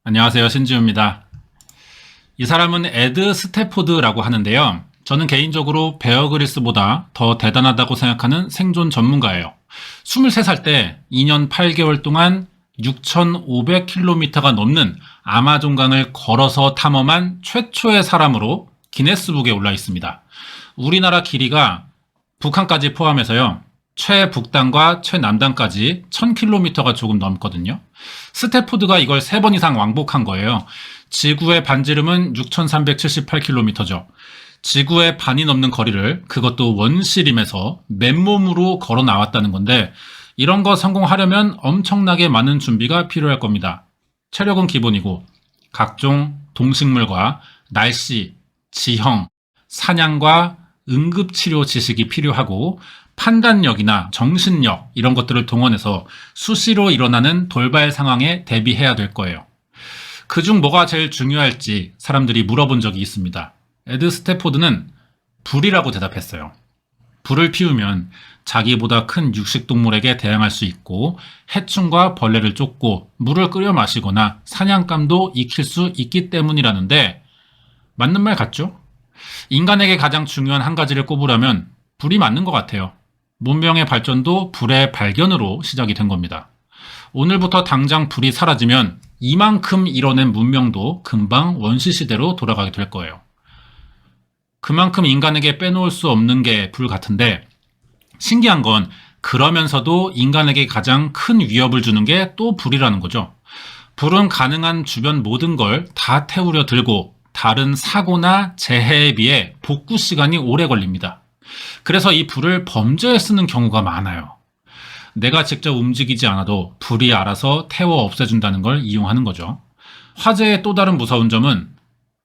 안녕하세요. 신지우입니다. 이 사람은 에드 스태포드라고 하는데요. 저는 개인적으로 베어 그릴스보다 더 대단하다고 생각하는 생존 전문가예요. 23살 때 2년 8개월 동안 6,500km가 넘는 아마존강을 걸어서 탐험한 최초의 사람으로 기네스북에 올라 있습니다. 우리나라 길이가 북한까지 포함해서요. 최북단과 최남단까지 1000km가 조금 넘거든요. 스태포드가 이걸 3번 이상 왕복한 거예요. 지구의 반지름은 6378km죠. 지구의 반이 넘는 거리를 그것도 원시림에서 맨몸으로 걸어 나왔다는 건데 이런 거 성공하려면 엄청나게 많은 준비가 필요할 겁니다. 체력은 기본이고 각종 동식물과 날씨, 지형, 사냥과 응급치료 지식이 필요하고 판단력이나 정신력 이런 것들을 동원해서 수시로 일어나는 돌발 상황에 대비해야 될 거예요. 그중 뭐가 제일 중요할지 사람들이 물어본 적이 있습니다. 에드 스태포드는 불이라고 대답했어요. 불을 피우면 자기보다 큰 육식동물에게 대항할 수 있고 해충과 벌레를 쫓고 물을 끓여 마시거나 사냥감도 익힐 수 있기 때문이라는데 맞는 말 같죠? 인간에게 가장 중요한 한 가지를 꼽으라면 불이 맞는 것 같아요. 문명의 발전도 불의 발견으로 시작이 된 겁니다. 오늘부터 당장 불이 사라지면 이만큼 이뤄낸 문명도 금방 원시시대로 돌아가게 될 거예요. 그만큼 인간에게 빼놓을 수 없는 게 불 같은데 신기한 건 그러면서도 인간에게 가장 큰 위협을 주는 게 또 불이라는 거죠. 불은 가능한 주변 모든 걸 다 태우려 들고 다른 사고나 재해에 비해 복구 시간이 오래 걸립니다. 그래서 이 불을 범죄에 쓰는 경우가 많아요. 내가 직접 움직이지 않아도 불이 알아서 태워 없애준다는 걸 이용하는 거죠. 화재의 또 다른 무서운 점은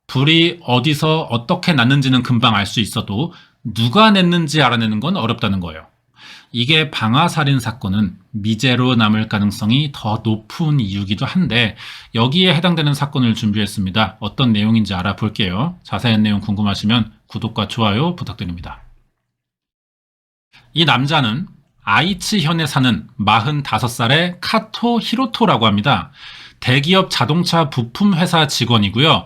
불이 어디서 어떻게 났는지는 금방 알 수 있어도 누가 냈는지 알아내는 건 어렵다는 거예요. 이게 방화살인 사건은 미제로 남을 가능성이 더 높은 이유기도 한데 여기에 해당되는 사건을 준비했습니다. 어떤 내용인지 알아볼게요. 자세한 내용 궁금하시면 구독과 좋아요 부탁드립니다. 이 남자는 아이치현에 사는 45살의 카토 히로토라고 합니다. 대기업 자동차 부품 회사 직원이고요.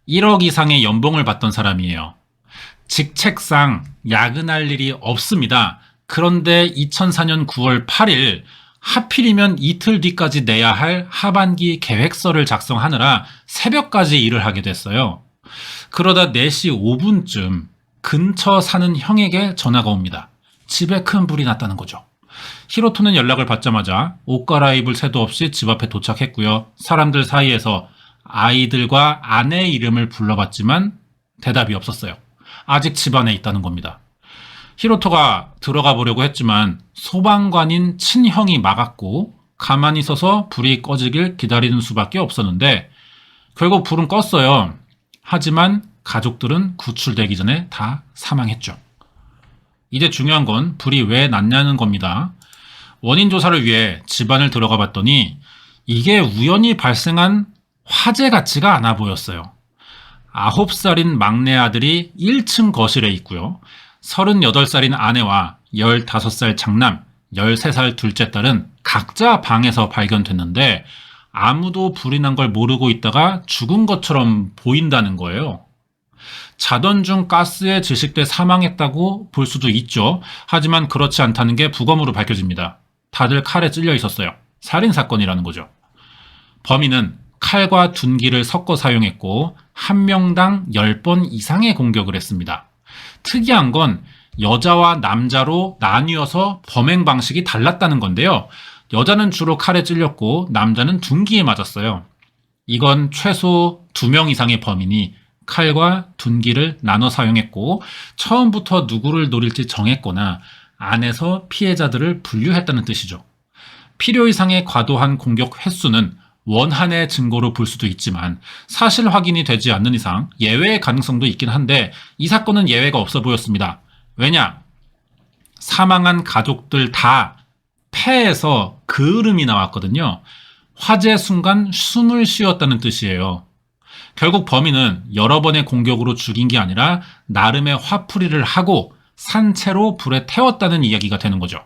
1억 이상의 연봉을 받던 사람이에요. 직책상 야근할 일이 없습니다. 그런데 2004년 9월 8일 하필이면 이틀 뒤까지 내야 할 하반기 계획서를 작성하느라 새벽까지 일을 하게 됐어요. 그러다 4시 5분쯤 근처 사는 형에게 전화가 옵니다. 집에 큰 불이 났다는 거죠. 히로토는 연락을 받자마자 옷 갈아입을 새도 없이 집 앞에 도착했고요. 사람들 사이에서 아이들과 아내의 이름을 불러봤지만 대답이 없었어요. 아직 집 안에 있다는 겁니다. 히로토가 들어가 보려고 했지만 소방관인 친형이 막았고 가만히 서서 불이 꺼지길 기다리는 수밖에 없었는데 결국 불은 껐어요. 하지만 가족들은 구출되기 전에 다 사망했죠. 이제 중요한 건 불이 왜 났냐는 겁니다. 원인 조사를 위해 집안을 들어가 봤더니 이게 우연히 발생한 화재 같지가 않아 보였어요. 9살인 막내 아들이 1층 거실에 있고요. 38살인 아내와 15살 장남, 13살 둘째 딸은 각자 방에서 발견됐는데 아무도 불이 난 걸 모르고 있다가 죽은 것처럼 보인다는 거예요. 자던 중 가스에 질식돼 사망했다고 볼 수도 있죠. 하지만 그렇지 않다는 게 부검으로 밝혀집니다. 다들 칼에 찔려 있었어요. 살인사건이라는 거죠. 범인은 칼과 둔기를 섞어 사용했고 한 명당 10번 이상의 공격을 했습니다. 특이한 건 여자와 남자로 나뉘어서 범행 방식이 달랐다는 건데요. 여자는 주로 칼에 찔렸고 남자는 둔기에 맞았어요. 이건 최소 2명 이상의 범인이 칼과 둔기를 나눠 사용했고 처음부터 누구를 노릴지 정했거나 안에서 피해자들을 분류했다는 뜻이죠. 필요 이상의 과도한 공격 횟수는 원한의 증거로 볼 수도 있지만 사실 확인이 되지 않는 이상 예외의 가능성도 있긴 한데 이 사건은 예외가 없어 보였습니다. 왜냐? 사망한 가족들 다 폐에서 그을음이 나왔거든요. 화재 순간 숨을 쉬었다는 뜻이에요. 결국 범인은 여러 번의 공격으로 죽인 게 아니라 나름의 화풀이를 하고 산채로 불에 태웠다는 이야기가 되는 거죠.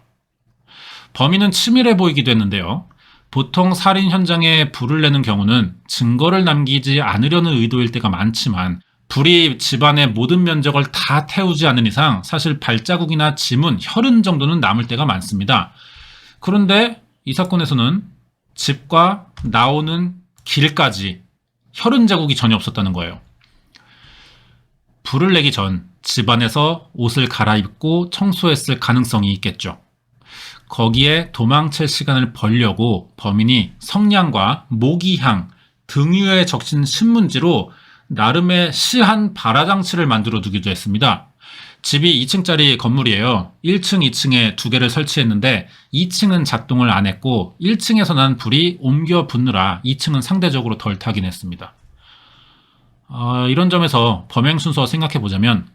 범인은 치밀해 보이기도 했는데요. 보통 살인 현장에 불을 내는 경우는 증거를 남기지 않으려는 의도일 때가 많지만 불이 집안의 모든 면적을 다 태우지 않는 이상 사실 발자국이나 지문, 혈흔 정도는 남을 때가 많습니다. 그런데 이 사건에서는 집과 나오는 길까지 혈흔 자국이 전혀 없었다는 거예요. 불을 내기 전 집안에서 옷을 갈아입고 청소했을 가능성이 있겠죠. 거기에 도망칠 시간을 벌려고 범인이 성냥과 모기향, 등유에 적신 신문지로 나름의 시한 발화장치를 만들어 두기도 했습니다. 집이 2층짜리 건물이에요. 1층, 2층에 2개를 설치했는데 2층은 작동을 안 했고 1층에서 난 불이 옮겨 붙느라 2층은 상대적으로 덜 타긴 했습니다. 이런 점에서 범행 순서 생각해보자면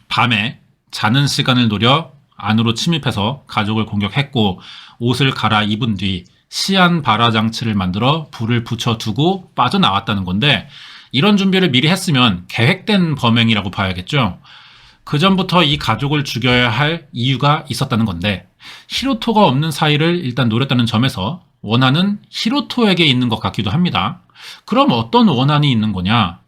밤에 자는 시간을 노려 안으로 침입해서 가족을 공격했고 옷을 갈아입은 뒤 시한 발화 장치를 만들어 불을 붙여두고 빠져나왔다는 건데 이런 준비를 미리 했으면 계획된 범행이라고 봐야겠죠. 그 전부터 이 가족을 죽여야 할 이유가 있었다는 건데 히로토가 없는 사이를 일단 노렸다는 점에서 원한은 히로토에게 있는 것 같기도 합니다. 그럼 어떤 원한이 있는 거냐?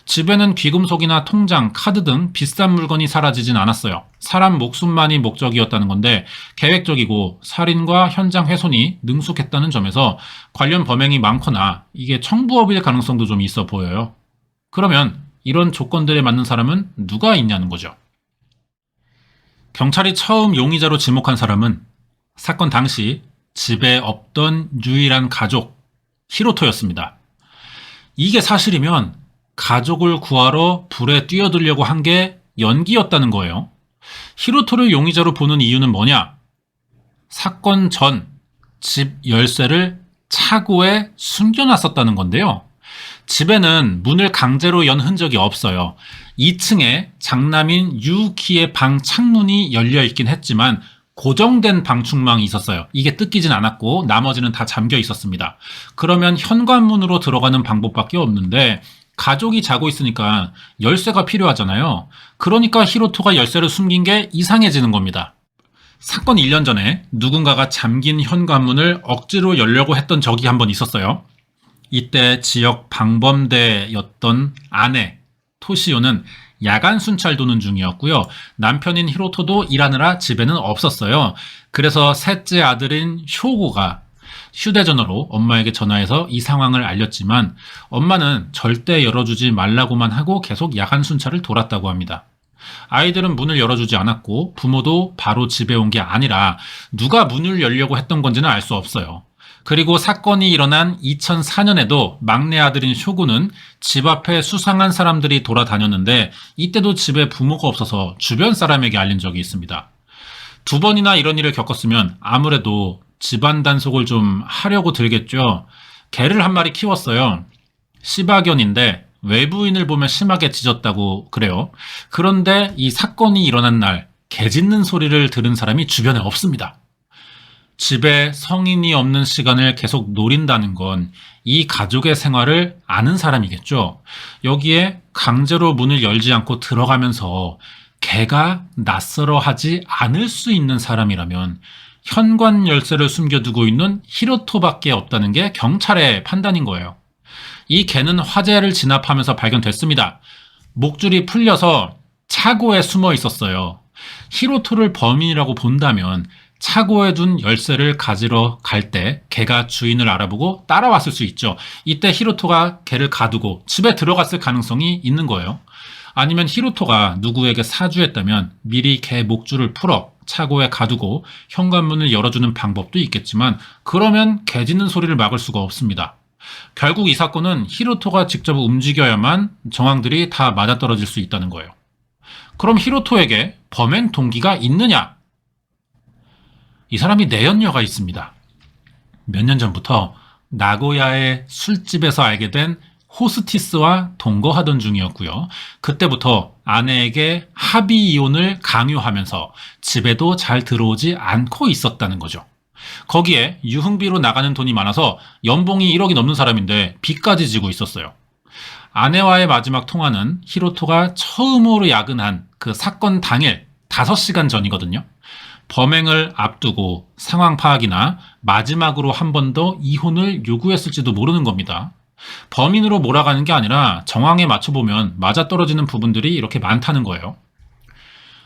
집에는 귀금속이나 통장, 카드 등 비싼 물건이 사라지진 않았어요. 사람 목숨만이 목적이었다는 건데 계획적이고 살인과 현장 훼손이 능숙했다는 점에서 관련 범행이 많거나 이게 청부업일 가능성도 좀 있어 보여요. 그러면 이런 조건들에 맞는 사람은 누가 있냐는 거죠. 경찰이 처음 용의자로 지목한 사람은 사건 당시 집에 없던 유일한 가족, 히로토였습니다. 이게 사실이면 가족을 구하러 불에 뛰어들려고 한 게 연기였다는 거예요. 히로토를 용의자로 보는 이유는 뭐냐? 사건 전 집 열쇠를 차고에 숨겨놨었다는 건데요. 집에는 문을 강제로 연 흔적이 없어요. 2층에 장남인 유키의 방 창문이 열려 있긴 했지만 고정된 방충망이 있었어요. 이게 뜯기진 않았고 나머지는 다 잠겨 있었습니다. 그러면 현관문으로 들어가는 방법밖에 없는데 가족이 자고 있으니까 열쇠가 필요하잖아요. 그러니까 히로토가 열쇠를 숨긴 게 이상해지는 겁니다. 사건 1년 전에 누군가가 잠긴 현관문을 억지로 열려고 했던 적이 한 번 있었어요. 이때 지역 방범대였던 아내 토시오는 야간 순찰 도는 중이었고요. 남편인 히로토도 일하느라 집에는 없었어요. 그래서 셋째 아들인 쇼고가 휴대전화로 엄마에게 전화해서 이 상황을 알렸지만 엄마는 절대 열어주지 말라고만 하고 계속 야간 순찰을 돌았다고 합니다. 아이들은 문을 열어주지 않았고 부모도 바로 집에 온 게 아니라 누가 문을 열려고 했던 건지는 알 수 없어요. 그리고 사건이 일어난 2004년에도 막내 아들인 쇼구는 집 앞에 수상한 사람들이 돌아다녔는데 이때도 집에 부모가 없어서 주변 사람에게 알린 적이 있습니다. 2번이나 이런 일을 겪었으면 아무래도 집안 단속을 좀 하려고 들겠죠. 개를 한 마리 키웠어요. 시바견인데 외부인을 보면 심하게 짖었다고 그래요. 그런데 이 사건이 일어난 날 개 짖는 소리를 들은 사람이 주변에 없습니다. 집에 성인이 없는 시간을 계속 노린다는 건 이 가족의 생활을 아는 사람이겠죠. 여기에 강제로 문을 열지 않고 들어가면서 개가 낯설어 하지 않을 수 있는 사람이라면 현관 열쇠를 숨겨두고 있는 히로토밖에 없다는 게 경찰의 판단인 거예요. 이 개는 화재를 진압하면서 발견됐습니다. 목줄이 풀려서 차고에 숨어 있었어요. 히로토를 범인이라고 본다면 차고에 둔 열쇠를 가지러 갈 때 개가 주인을 알아보고 따라왔을 수 있죠. 이때 히로토가 개를 가두고 집에 들어갔을 가능성이 있는 거예요. 아니면 히로토가 누구에게 사주했다면 미리 개 목줄을 풀어 차고에 가두고 현관문을 열어주는 방법도 있겠지만 그러면 개 짖는 소리를 막을 수가 없습니다. 결국 이 사건은 히로토가 직접 움직여야만 정황들이 다 맞아떨어질 수 있다는 거예요. 그럼 히로토에게 범행 동기가 있느냐? 이 사람이 내연녀가 있습니다. 몇 년 전부터 나고야의 술집에서 알게 된 호스티스와 동거하던 중이었고요. 그때부터 아내에게 합의 이혼을 강요하면서 집에도 잘 들어오지 않고 있었다는 거죠. 거기에 유흥비로 나가는 돈이 많아서 연봉이 1억이 넘는 사람인데 빚까지 지고 있었어요. 아내와의 마지막 통화는 히로토가 처음으로 야근한 그 사건 당일 5시간 전이거든요. 범행을 앞두고 상황 파악이나 마지막으로 한 번 더 이혼을 요구했을지도 모르는 겁니다. 범인으로 몰아가는 게 아니라 정황에 맞춰보면 맞아떨어지는 부분들이 이렇게 많다는 거예요.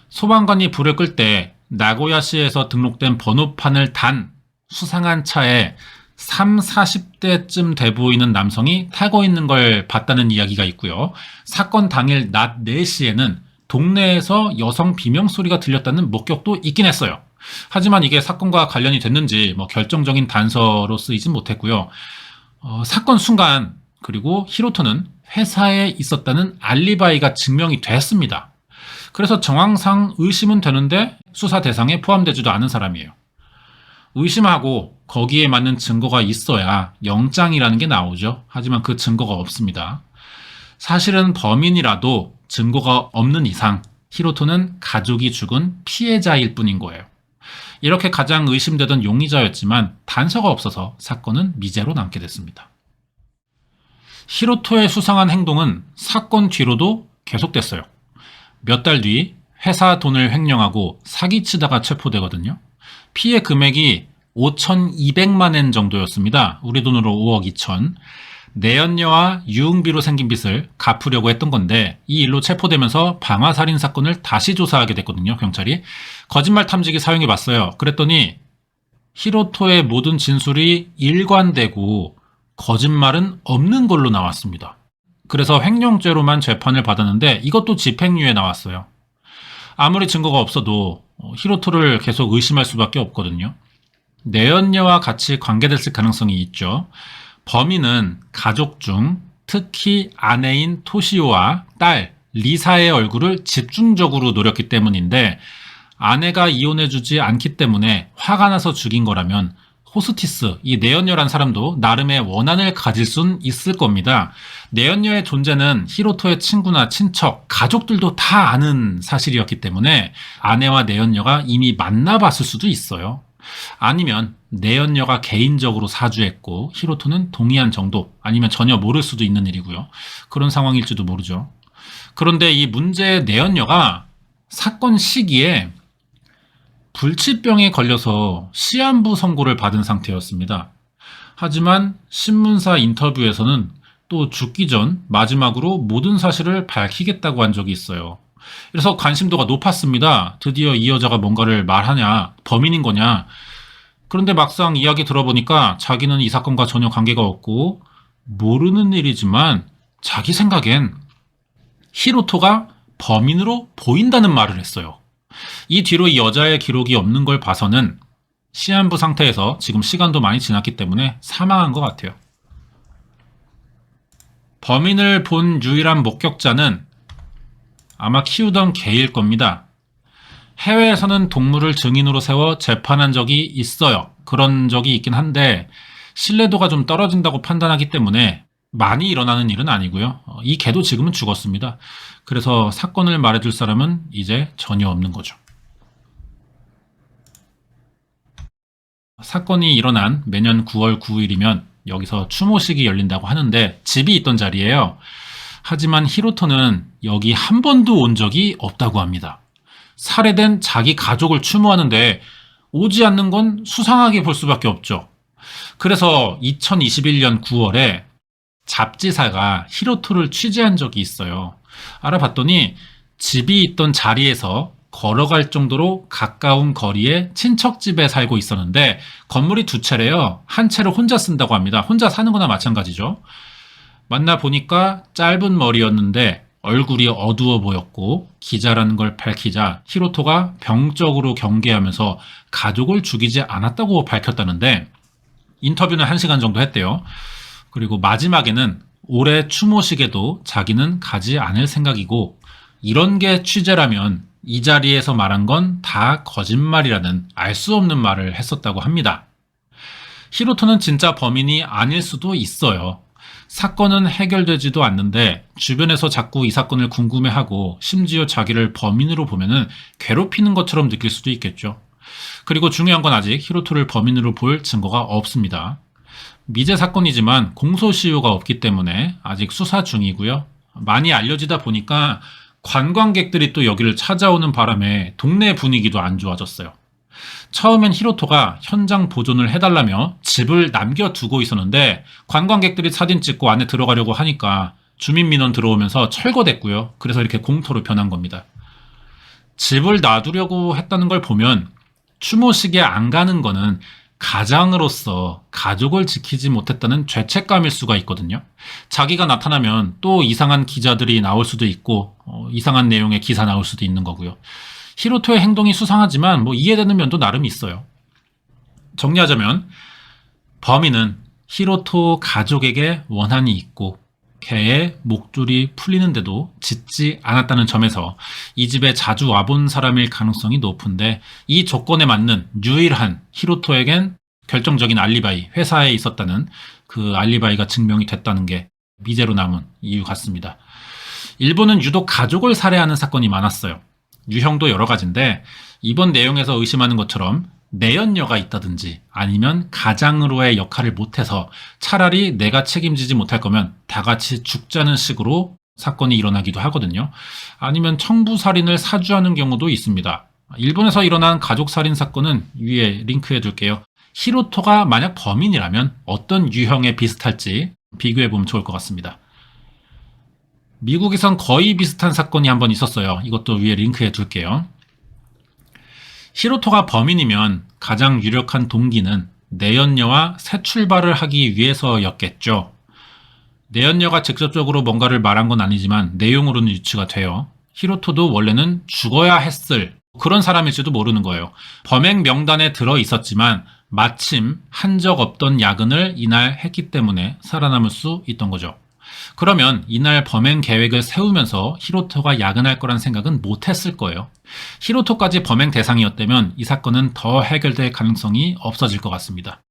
소방관이 불을 끌 때 나고야시에서 등록된 번호판을 단 수상한 차에 40대쯤 돼 보이는 남성이 타고 있는 걸 봤다는 이야기가 있고요. 사건 당일 낮 4시에는 동네에서 여성 비명소리가 들렸다는 목격도 있긴 했어요. 하지만 이게 사건과 관련이 됐는지 결정적인 단서로 쓰이진 못했고요. 사건 순간 그리고 히로토는 회사에 있었다는 알리바이가 증명이 됐습니다. 그래서 정황상 의심은 되는데 수사 대상에 포함되지도 않은 사람이에요. 의심하고 거기에 맞는 증거가 있어야 영장이라는 게 나오죠. 하지만 그 증거가 없습니다. 사실은 범인이라도 증거가 없는 이상 히로토는 가족이 죽은 피해자일 뿐인 거예요. 이렇게 가장 의심되던 용의자였지만 단서가 없어서 사건은 미제로 남게 됐습니다. 히로토의 수상한 행동은 사건 뒤로도 계속됐어요. 몇 달 뒤 회사 돈을 횡령하고 사기치다가 체포되거든요. 피해 금액이 5,200만 엔 정도였습니다. 우리 돈으로 5억 2천. 내연녀와 유흥비로 생긴 빚을 갚으려고 했던 건데 이 일로 체포되면서 방화살인 사건을 다시 조사하게 됐거든요. 경찰이. 거짓말 탐지기 사용해봤어요. 그랬더니 히로토의 모든 진술이 일관되고 거짓말은 없는 걸로 나왔습니다. 그래서 횡령죄로만 재판을 받았는데 이것도 집행유예 나왔어요. 아무리 증거가 없어도 히로토를 계속 의심할 수밖에 없거든요. 내연녀와 같이 관계됐을 가능성이 있죠. 범인은 가족 중 특히 아내인 토시오와 딸 리사의 얼굴을 집중적으로 노렸기 때문인데 아내가 이혼해주지 않기 때문에 화가 나서 죽인 거라면 호스티스, 이 내연녀란 사람도 나름의 원한을 가질 순 있을 겁니다. 내연녀의 존재는 히로토의 친구나 친척, 가족들도 다 아는 사실이었기 때문에 아내와 내연녀가 이미 만나봤을 수도 있어요. 아니면 내연녀가 개인적으로 사주했고 히로토는 동의한 정도, 아니면 전혀 모를 수도 있는 일이고요. 그런 상황일지도 모르죠. 그런데 이 문제의 내연녀가 사건 시기에 불치병에 걸려서 시한부 선고를 받은 상태였습니다. 하지만 신문사 인터뷰에서는 또 죽기 전 마지막으로 모든 사실을 밝히겠다고 한 적이 있어요. 그래서 관심도가 높았습니다. 드디어 이 여자가 뭔가를 말하냐, 범인인 거냐. 그런데 막상 이야기 들어보니까 자기는 이 사건과 전혀 관계가 없고 모르는 일이지만 자기 생각엔 히로토가 범인으로 보인다는 말을 했어요. 이 뒤로 이 여자의 기록이 없는 걸 봐서는 시한부 상태에서 지금 시간도 많이 지났기 때문에 사망한 것 같아요. 범인을 본 유일한 목격자는 아마 키우던 개일 겁니다. 해외에서는 동물을 증인으로 세워 재판한 적이 있어요. 그런 적이 있긴 한데 신뢰도가 좀 떨어진다고 판단하기 때문에 많이 일어나는 일은 아니고요. 이 개도 지금은 죽었습니다. 그래서 사건을 말해줄 사람은 이제 전혀 없는 거죠. 사건이 일어난 매년 9월 9일이면 여기서 추모식이 열린다고 하는데 집이 있던 자리예요. 하지만 히로토는 여기 한 번도 온 적이 없다고 합니다. 살해된 자기 가족을 추모하는데 오지 않는 건 수상하게 볼 수밖에 없죠. 그래서 2021년 9월에 잡지사가 히로토를 취재한 적이 있어요. 알아봤더니 집이 있던 자리에서 걸어갈 정도로 가까운 거리에 친척집에 살고 있었는데 건물이 두 채래요. 한 채를 혼자 쓴다고 합니다. 혼자 사는 거나 마찬가지죠. 만나보니까 짧은 머리였는데 얼굴이 어두워 보였고 기자라는 걸 밝히자 히로토가 병적으로 경계하면서 가족을 죽이지 않았다고 밝혔다는데 인터뷰는 1시간 정도 했대요. 그리고 마지막에는 올해 추모식에도 자기는 가지 않을 생각이고 이런 게 취재라면 이 자리에서 말한 건 다 거짓말이라는 알 수 없는 말을 했었다고 합니다. 히로토는 진짜 범인이 아닐 수도 있어요. 사건은 해결되지도 않는데 주변에서 자꾸 이 사건을 궁금해하고 심지어 자기를 범인으로 보면은 괴롭히는 것처럼 느낄 수도 있겠죠. 그리고 중요한 건 아직 히로토를 범인으로 볼 증거가 없습니다. 미제 사건이지만 공소시효가 없기 때문에 아직 수사 중이고요. 많이 알려지다 보니까 관광객들이 또 여기를 찾아오는 바람에 동네 분위기도 안 좋아졌어요. 처음엔 히로토가 현장 보존을 해달라며 집을 남겨두고 있었는데 관광객들이 사진 찍고 안에 들어가려고 하니까 주민민원 들어오면서 철거됐고요. 그래서 이렇게 공터로 변한 겁니다. 집을 놔두려고 했다는 걸 보면 추모식에 안 가는 거는 가장으로서 가족을 지키지 못했다는 죄책감일 수가 있거든요. 자기가 나타나면 또 이상한 기자들이 나올 수도 있고 이상한 내용의 기사 나올 수도 있는 거고요. 히로토의 행동이 수상하지만 이해되는 면도 나름 있어요. 정리하자면 범인은 히로토 가족에게 원한이 있고 개의 목줄이 풀리는데도 짖지 않았다는 점에서 이 집에 자주 와본 사람일 가능성이 높은데, 이 조건에 맞는 유일한 히로토에겐 결정적인 알리바이, 회사에 있었다는 그 알리바이가 증명이 됐다는 게 미제로 남은 이유 같습니다. 일본은 유독 가족을 살해하는 사건이 많았어요. 유형도 여러 가지인데 이번 내용에서 의심하는 것처럼 내연녀가 있다든지 아니면 가장으로의 역할을 못해서 차라리 내가 책임지지 못할 거면 다 같이 죽자는 식으로 사건이 일어나기도 하거든요. 아니면 청부살인을 사주하는 경우도 있습니다. 일본에서 일어난 가족살인 사건은 위에 링크해 둘게요. 히로토가 만약 범인이라면 어떤 유형에 비슷할지 비교해 보면 좋을 것 같습니다. 미국에선 거의 비슷한 사건이 한번 있었어요. 이것도 위에 링크해 둘게요. 히로토가 범인이면 가장 유력한 동기는 내연녀와 새 출발을 하기 위해서였겠죠. 내연녀가 직접적으로 뭔가를 말한 건 아니지만 내용으로는 유추가 돼요. 히로토도 원래는 죽어야 했을 그런 사람일지도 모르는 거예요. 범행 명단에 들어 있었지만 마침 한 적 없던 야근을 이날 했기 때문에 살아남을 수 있던 거죠. 그러면 이날 범행 계획을 세우면서 히로토가 야근할 거란 생각은 못했을 거예요. 히로토까지 범행 대상이었다면 이 사건은 더 해결될 가능성이 없어질 것 같습니다.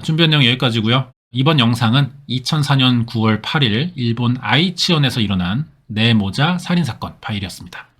준비한 내용 여기까지고요. 이번 영상은 2004년 9월 8일 일본 아이치현에서 일어난 네모자 살인사건 파일이었습니다.